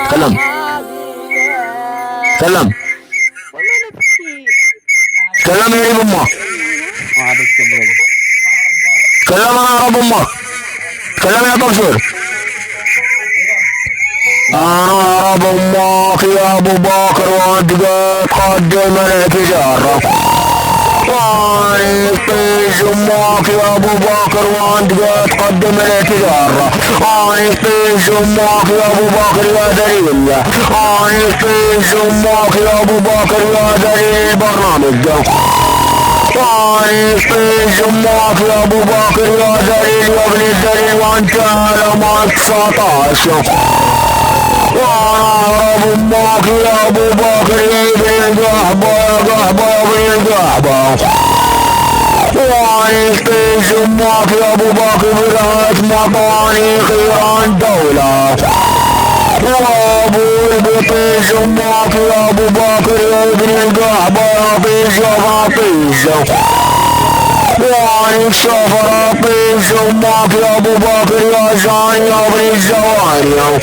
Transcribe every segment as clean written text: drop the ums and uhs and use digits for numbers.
تكلم تكلم تكلم يا رب امك تكلم انا رب امك تكلم يا تبشر انا رب امك يا ابو بكر وانت قدم التجاره في امك يا ابو بكر وانت تقدم التجاره في امك يا ابو بكر يا دليل في امك يا ابو بكر يا دليل برنامج في امك يا ابو بكر يا دليل يا ابن الدليل وانت على ما 19 وانا رب امك يا ابو بكر يا ابن القحبه يا قحبه يا ابن القحبه وعيش امك يا ابو بكر برات مطاني خيران دولة وابو البطيش امك يا ابو بكر يا ابن القحبة يا طيش يا غطيش وعيش شفر طيش امك يا ابو بكر يا جان يا ابن الجواني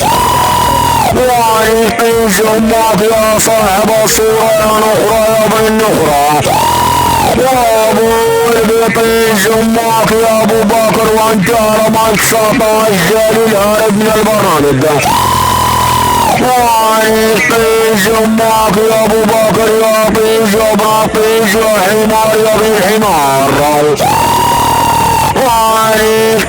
وعيش طيش امك يا صاحب الصورة يا نخرة يا ابن النخرة يا ابو البطيش امك يا ابو بكر وانت رمى 19 جليل هارب من البرنامج ده طيش امك يا ابو بكر يا طيش يا بطيش يا حمار يا ابن الحمار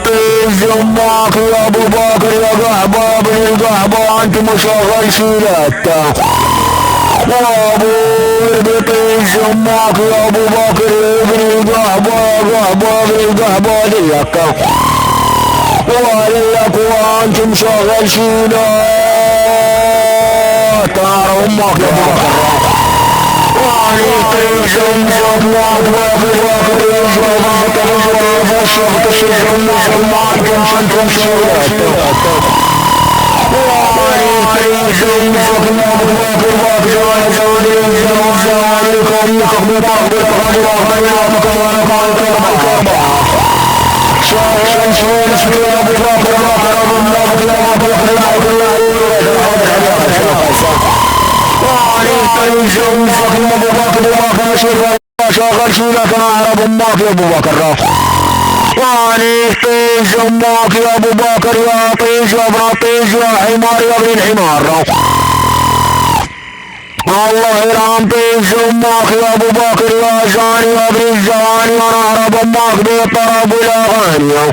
طيش امك يا ابو بكر يا قحبه يا ابن القحبه انت مشغل شيلته وابو البطيش امك يا ابو بكر يا ابن القحبه يا قحبه بالقحبه ديك وقالك وانت مشغل شيلات ترى امك يا ابو بكر طيش امك يا ابو بكر يا طيش يا بطيش يا شفت امك امك انتم شيلات طيش امك يا ابو بكر يا شغل شيلك انا عرب امك يا ابو بكر طيش امك يا ابو بكر يا طيش يا بطيش يا حمار يا ابن الحمار الله يرحم طيش امك يا ابو بكر يا جاني يا ابن الجواني انا اعرب امك بالطرب والاغاني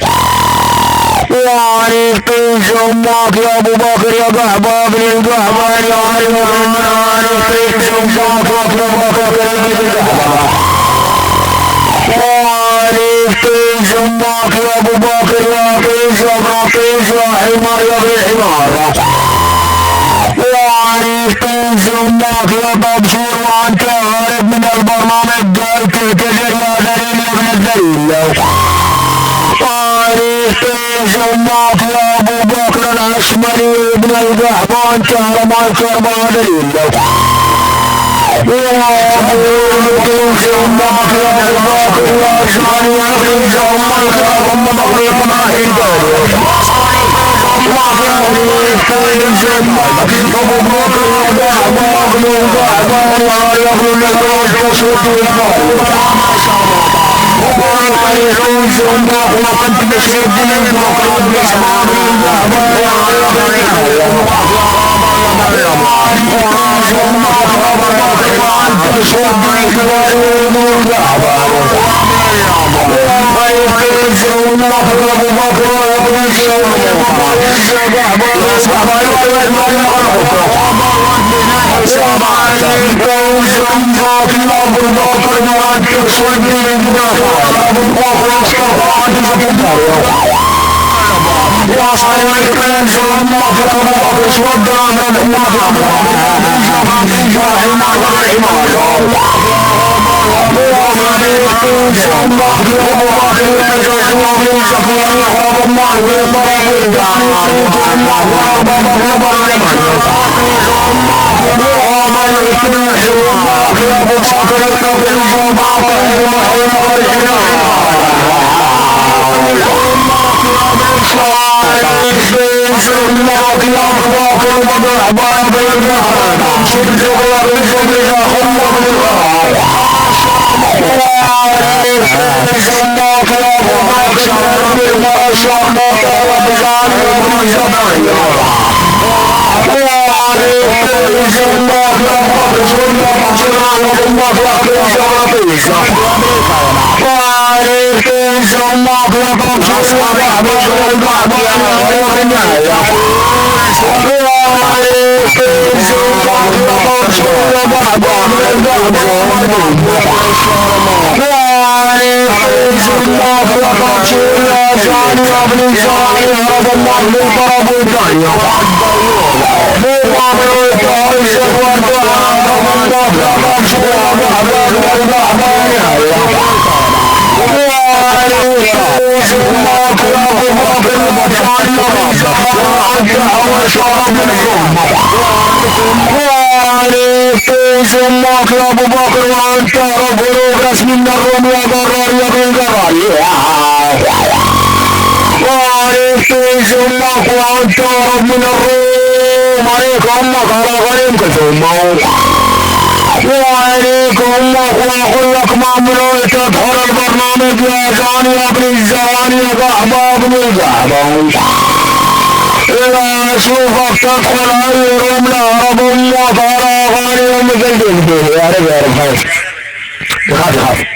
طيش امك يا ابو بكر يا قحبه يا ابن القحبه يا غريب المناني طيش امك يا ابو بكر يا ابن القحبه طيش امك يا ابو بكر يا طيش يا بطيش يا حمار يا ابن الحمار طيش امك يا تبشير وانت هارب من البرنامج قال تهتجر يا دليل يا ابن الدليل طيش امك يا ابو بكر الاشمري ابن القحبه وانت رمى الكربه دليل يا ابو طيش امك يا ابو بكر يا جاني يا ابن الجواني يا ام مغرب ما هي طيش امك يا ابو بكر يا قحبه يا ابن القحبه يا ابن الجواني طيش امك وكنت بشد المقرب باسمام القحبه يا الله يا ابو بكر وانت رب الراس من الروم يا ضرار يا بن جبل وعليك الله وانت رب من الروم عليك امك على غريم كثم وعليك الله واقول لك مامنون تدخل البرنامج يا جاني يا ابن الزواني يا احباب الزعبان إذا أشوفك تدخل أي روم لا رب الله تعالى غالي ومثل جلده يا رب يا رب خير يخاف